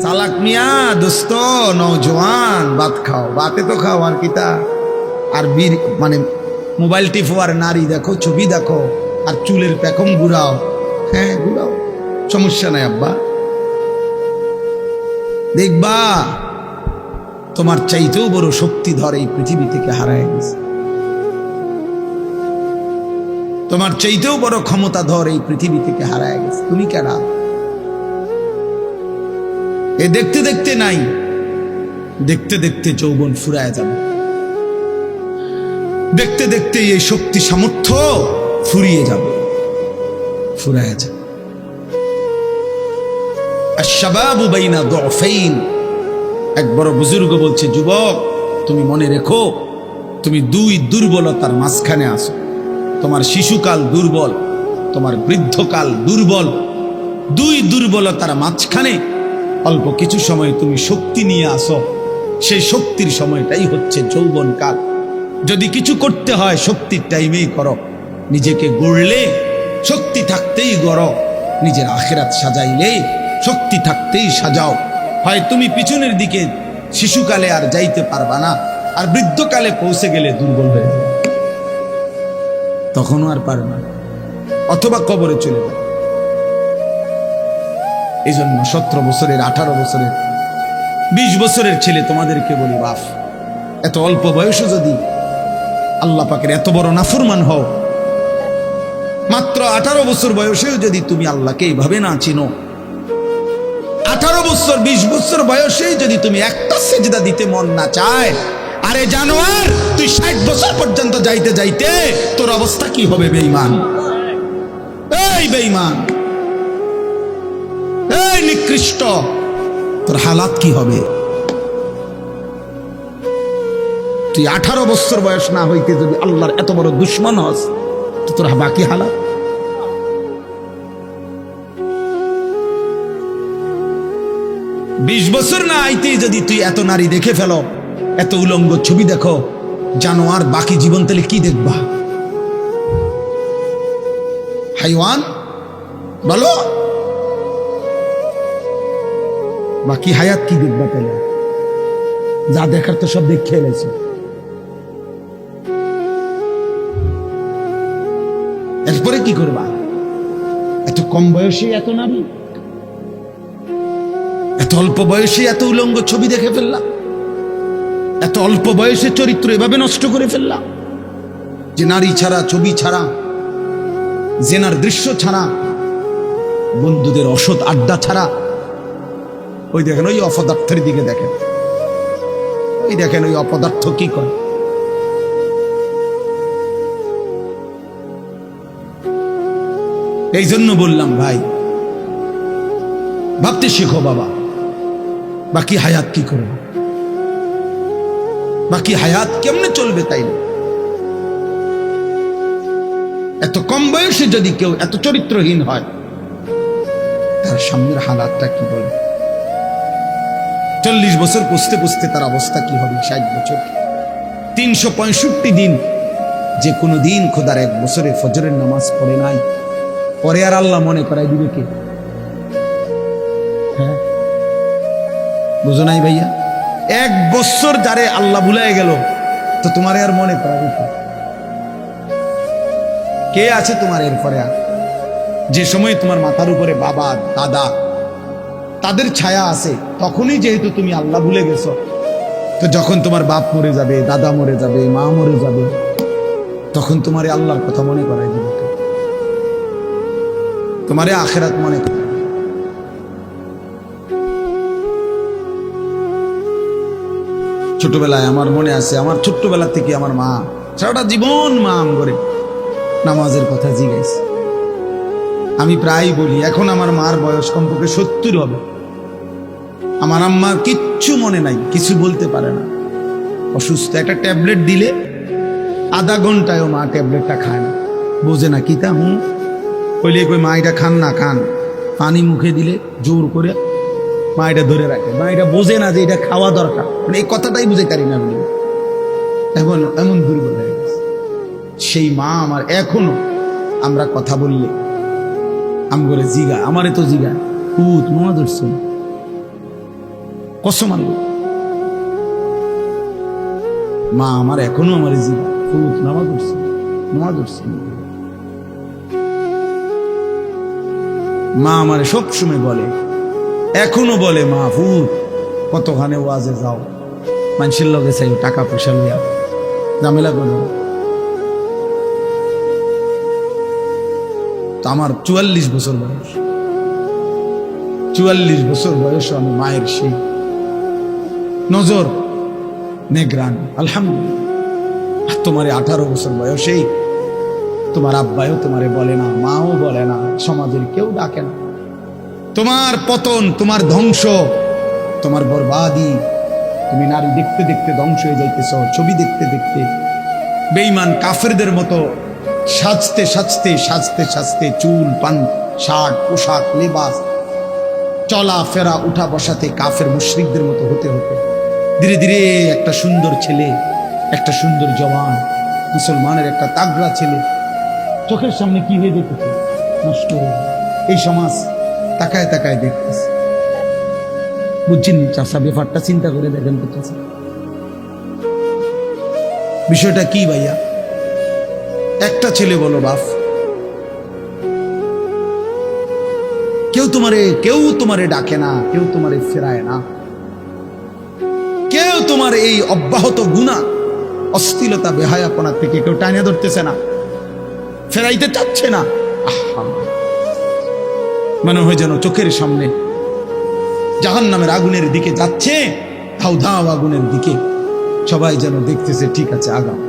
চালাক মিয়া দোস্ত নওজোয়ান ভাত খাও, ভাতে তো খাও আর কিতা, আর বীর মানে মোবাইল টিপো আর নারী দেখো, ছবি দেখো আর চুলের পেখম ঘুরাও। হ্যাঁ ঘুরাও, সমস্যা নাই আব্বা, দেখবা তোমার চাইতেও বড় শক্তিধর এই পৃথিবী থেকে হারায় গেছে, তোমার চাইতেও বড় ক্ষমতাধর এই পৃথিবী থেকে হারায় গেছে। তুমি কেডা? এ দেখতে দেখতে নাই, দেখতে দেখতে যৌবন ফুরায় যাবে, দেখতে দেখতে এই শক্তি সামর্থ্য ফুরিয়ে যাবে, ফুরায় যাবে। আশ-শাবাবু বাইনা দুফাইন, এক বড় বুজুর্গ বলছে, যুবক তুমি মনে রেখো, তুমি দুই দুর্বলতার মাঝখানে আছো। তোমার শিশুকাল দুর্বল, তোমার বৃদ্ধকাল দুর্বল, দুই দুর্বলতার মাঝখানে অল্প কিছু সময় তুমি শক্তি নিয়ে আসো। সেই শক্তির সময়টাই হচ্ছে যৌবনকাল। যদি কিছু করতে হয় শক্তির টাইমেই করো, নিজেকে গড়লে শক্তি থাকতেই গড়ো, নিজের আখিরাত সাজাইলে শক্তি থাকতেই সাজাও। হয় তুমি পিছনের দিকে শিশুকালে আর যাইতে পারবা না, আর বৃদ্ধকালে পৌঁছে গেলে দুর্বল হয়ে যাবে, তখনও আর পারবে না, অথবা কবরে চলে যাবে। এই জন্য 17 বছরের, 18 বছরের, 20 বছরের ছেলে তোমাদেরকে বলি, বাপ এত অল্প বয়সে যদি আল্লাহ পাকের এত বড় নাফরমান হও, মাত্র 18 বছর বয়সেও যদি তুমি আল্লাহকে এইভাবে না চিনো, 18 বছর 20 বছর বয়সেই যদি তুমি একটা সেজদা দিতে মন না চায়, আরে জানোয়ার তুই 60 বছর পর্যন্ত যাইতে যাইতে তোর অবস্থা কি হবে? বেঈমান, এই বেঈমান, এই নিকৃষ্ট, তোর হালাত কি হবে? তুই 18 বছর বয়স না হইতে যদি আল্লাহর এত বড় দুশ্মন হস, তো তোর বাকি হালাত। বিশ বছর না আইতেই যদি তুই এত নারী দেখে ফেলো, এত উলঙ্গ ছবি দেখো, জানোয়ার বাকি জীবন তাহলে কি দেখবা? হাইওয়ান বলো, বাকি হায়াত কি দেখবা? তাহলে যা দেখার তো সব দেখে এলেছে। এরপরে কি করবা? এত কম বয়সে এত নারী, এত অল্প বয়সে এত উলঙ্গ ছবি দেখে ফেললাম, এত অল্প বয়সে চরিত্র এভাবে নষ্ট করে ফেললাম যে নারী ছাড়া, ছবি ছাড়া, জেনার দৃশ্য ছাড়া, বন্ধুদের অসৎ আড্ডা ছাড়া। ওই দেখেন ওই অপদার্থের দিকে দেখেন, ওই দেখেন ওই অপদার্থ কি করে। এই জন্য বললাম ভাই, ভাবতে শেখো বাবা, বাকি হায়াত কি করবে, বাকি হায়াত কেমনে চলবে? তাই না, এত কম বয়সে যদি কেউ এত চরিত্রহীন হয়, তার সামনের হালাতটা কি বলে? 40 বছর পুষতে পুষতে তার অবস্থা কি হবে? 60 বছর, 365 দিন, যে কোনো দিন খোদার 1 বছরে ফজরের নামাজ পড়ে নাই, পরে আর আল্লাহ মনে করাই দিবে কে? হ্যাঁ বুঝো নাই ভাইয়া? 1 বছর যারে আল্লাহ ভুলাই গেল, তো তোমার আর মনে করাবে কে আছে তোমার এরপরে? আর যে সময় তোমার মাথার উপরে বাবা দাদা তাদের ছায়া আছে, তখনই যেহেতু তুমি আল্লাহ ভুলে গেছো, তো যখন তোমার বাপ মরে যাবে, দাদা মরে যাবে, মা মরে যাবে, তখন তোমারে আল্লাহর কথা মনে করাই দিবে, তোমারে আখিরাত মনে করে। ছোটবেলায় আমার মনে আছে, আমার ছোট্টবেলা থেকে আমার মা সারাটা জীবন মা আম করে নামাজের কথা জিজ্ঞাসা। আমি প্রায় বলি, এখন আমার মার বয়স কমপক্ষে 70 হবে, আমার আম্মার কিচ্ছু মনে নাই, কিছু বলতে পারে না, অসুস্থ। একটা ট্যাবলেট দিলে আধা ঘন্টায়ও মা ট্যাবলেটটা খায় না, বোঝে না কি তা। কইলে কই মা এটা খান না, খান। পানি মুখে দিলে জোর করে মা এটা ধরে রাখে, মা এটা বোঝে না যে এটা খাওয়া দরকার, মানে এই কথাটাই বুঝে পারি না বলি। এখন এমন দুর্বল হয়ে গেছে সেই মা আমার। এখনো আমরা কথা বললে আমি বলে জিগা, আমারে তো জিগা, পুত মা ধরছে, কসম আল্লাহ। মা আমার এখনো আমার জীবন নামাজ উঠছে, নামাজ উঠছে। মা আমার সব সময় বলে, এখনো বলে, মা ফুট কতখানে ওয়াজে যাও, মানুষের লগে চাই টাকা পয়সা লইয়া ঝামেলা করো। তো আমার 44 বছর বয়স, 44 বছর বয়স আমি মায়ের সেই নজর নেগ্রান আলহামদুলিল্লাহ। তোমার 18 বছর বয়সেই তোমার আব্বাও তোমারে বলে না, মাও বলে না, সমাজের কেউ ডাকে না। তোমার পতন, তোমার ধ্বংস, তোমার বরবাদি, তুমি নারী দেখতে দেখতে ধ্বংস হয়ে যাইতেছ, ছবি দেখতে দেখতে বেঈমান কাফেরদের মতো সাজতে সাজতে সাজতে সাজতে, চুল পান শার্ট পোশাক লেবাস চলা ফেরা উঠা বসাতে কাফের মুশরিকদের মতো হতে হতে ধীরে ধীরে একটা সুন্দর ছেলে, একটা সুন্দর জওয়ান মুসলমানের একটা তাগড়া ছেলে চোখের সামনে কি হয়ে যেতেছে, নষ্ট হয়ে। এই সমাজ তাকায় তাকায় দেখতেছে। বুঝছেন চাষা ব্যাপারটা চিন্তা করে দেখেন করতেছে বিষয়টা কি ভাইয়া? একটা ছেলে বলো বাপ, কেউ তোমারে ডাকে না, কেউ তোমারে ফেরায় না, কেউ তোমার এই অব্যাহত গুনাহ অশ্লীলতা বেহায়াপনা থেকে কেউ টাইনে ধরতেছে না, ফেরাইতে চাচ্ছে না। মনে হয় যেন চোখের সামনে জাহান্নামের আগুনের দিকে যাচ্ছে, ধাও ধাও আগুনের দিকে, সবাই যেন দেখতেছে ঠিক আছে আগাম।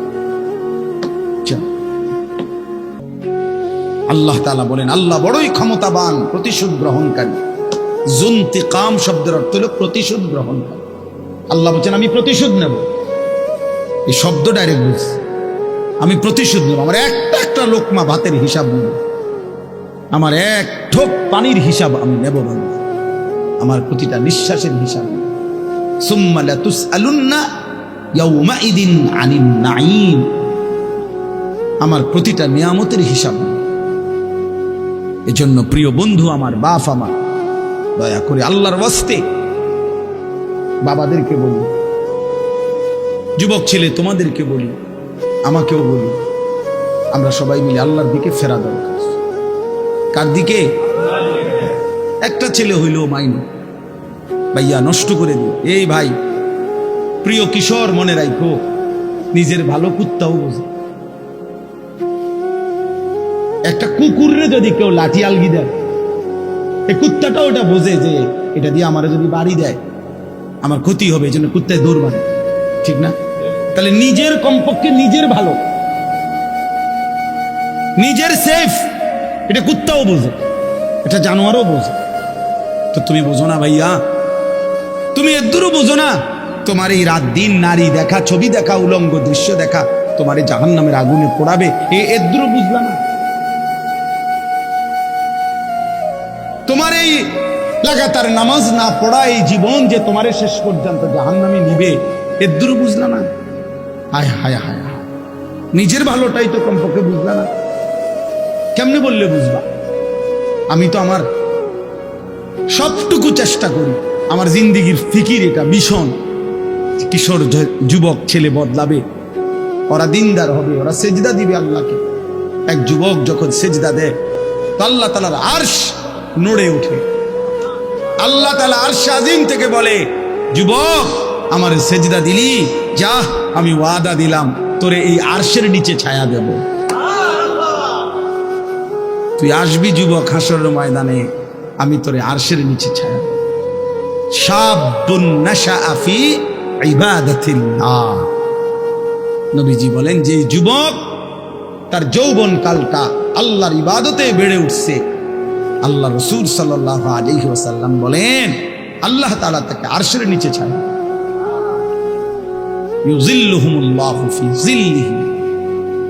আল্লাহ তাআলা বলেন, আল্লাহ বড়ই ক্ষমতাবান, প্রতিশোধ গ্রহণকারী। যুনতিকাম শব্দের অর্থ হলো প্রতিশোধ গ্রহণকারী। আল্লাহ বলছেন আমি প্রতিশোধ নেব। এই শব্দ ডাইরেক্ট বলছে, আমি প্রতিশোধ নেব। আমার একটা লোকমা ভাতের হিসাব নেব, আমার এক ঠোক পানির হিসাব আমি নেব, আমার প্রতিটা নিঃশ্বাসের হিসাব। সুম্মা লাতুসআলুন্না ইয়াউমাইদিন আনিন নাঈম, আমার প্রতিটা নিয়ামতের হিসাব। এজন্য প্রিয় বন্ধু আমার, বাপ আমার, দয়া করে আল্লাহর ওয়াস্তে বাবাদেরকে বলি, যুবক ছেলে তোমাদেরকে বলি, আমাকেও বলি, আমরা সবাই মিলে আল্লাহর দিকে ফেরা দরকার। কার দিকে? একটা ছেলে হইলেও মাইন ভাইয়া নষ্ট করে দিও। এই ভাই, প্রিয় কিশোর মনে রাখো, নিজের ভালো কুত্তাও বোঝে। একটা কুকুররে যদি কেউ লাঠি আলগি দেয়, এই কুত্তাটাও ওটা বোঝে যে এটা দিয়ে আমার যদি বাড়ি দেয় আমার ক্ষতি হবে, এই জন্য কুত্তায় দৌড় মারে, ঠিক না? তাহলে নিজের কমপক্ষে নিজের ভালো, নিজের সেফ, এটা কুত্তাও বোঝে, এটা জানোয়ারও বোঝে। তো তুমি বোঝো না ভাইয়া, তুমি এদুরও বোঝো না? তোমার এই রাত দিন নারী দেখা, ছবি দেখা, উলঙ্গ দৃশ্য দেখা তোমার এই জাহান্নামের আগুনে পোড়াবে, এদুরও বুঝলা না? তোমার এই লাগাতার নামাজ না পড়া এই জীবন যে তোমার শেষ পর্যন্ত জাহান্নামে নিবে, এদুরও বুঝলা না? হায় হায় হায় হায়, নিজের ভালোটাই তো কমপক্ষে বুঝলা না। কেমনে বললে বুঝবা? আমি তো আমার সবটুকু চেষ্টা করি, আমার জিন্দিগির ফিকির এটা মিশন। কিশোর যুবক ছেলে বদলাবে, ওরা দিনদার হবে, ওরা সেজদা দিবে আল্লাহকে। এক যুবক যখন সেজদা দেয় তো আল্লাহ তাআলার আরশ নড়ে ওঠে। আল্লাহ তাআলা আরশ আজিম থেকে বলে, যুবক আমার সেজদা দিলি, যা আমি ওয়াদা দিলাম তোরে এই আরশের নিচে ছায়া দেব। তুই আসবি যুবক হাসরের ময়দানে, আমি তোরে আরশের নিচে ছায়া দেব। শাবুন নাশাআ ফি ইবাদাতিল্লাহ, নবীজি বলেন যে যুবক তার যৌবন কালটা আল্লাহর ইবাদতে বেড়ে উঠছে, আল্লাহ রাসূল সাল্লাল্লাহু আলাইহি ওয়াসাল্লাম বলেন আল্লাহ তাআলা তাকে আরশের নিচে ছায়া, ইউযিল্লুহুমুল্লাহু ফি যিল্লিহি,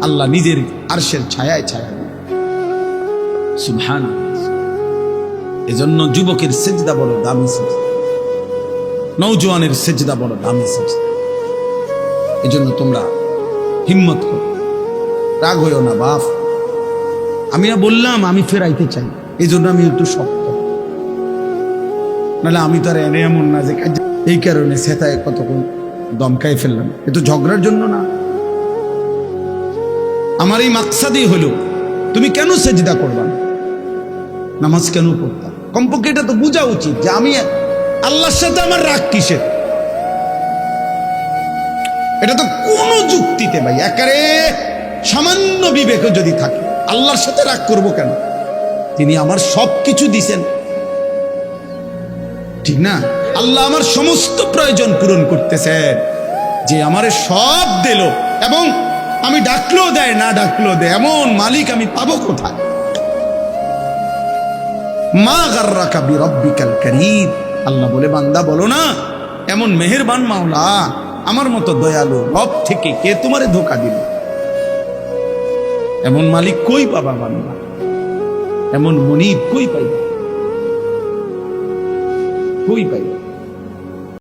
আল্লাহ নিজের আরশের ছায়ায় ছায়া দেন। সুবহানাল্লাহ। এজন্য যুবকের সেজদা বড় দামি সেজদা, নওজোয়ানের সেজদা বড় দামি সেজদা। এজন্য তোমরা হিম্মত করো, রাগ হইও না বাপ। আমি না বললাম আমি ফেরাইতে চাই, এই জন্য আমি একটু শক্ত, নাহলে আমি তো আর এমন না যে এই কারণে সেতায় কতক্ষণ দমকাই ফেললাম, এ তো ঝগড়ার জন্য না। আমার এই মাকসাদই হলো তুমি কেন সেজদা করবা না, নামাজ কেন পড়তা? কমপক্ষে এটা তো বোঝা উচিত যে আমি আল্লাহর সাথে আমার রাগ কিসের। এটা তো কোনো যুক্তিতে ভাই একারে সামান্য বিবেক যদি থাকে, আল্লাহর সাথে রাগ করব কেন? তিনি আমার সব কিছু দিছেন, ঠিক না? আল্লাহ আমার সমস্ত প্রয়োজন পূরণ করতেছেন, যে আমারে সব দিল এবং আমি ডাকলেও দেয় না ডাকলেও দেয়, এমন মালিক আমি পাবো কোথায়? মা গাররাকা বিরাব্বিকাল কারীম, আল্লাহ বলে বান্দা বলো না এমন মেহেরবান মাওলা, আমার মতো দয়ালু রব থেকে কে তোমারে ধোঁকা দিল? এমন মালিক কই পাবা বান্দা, এমন মনিব কই পাইবা, কই পাইবা?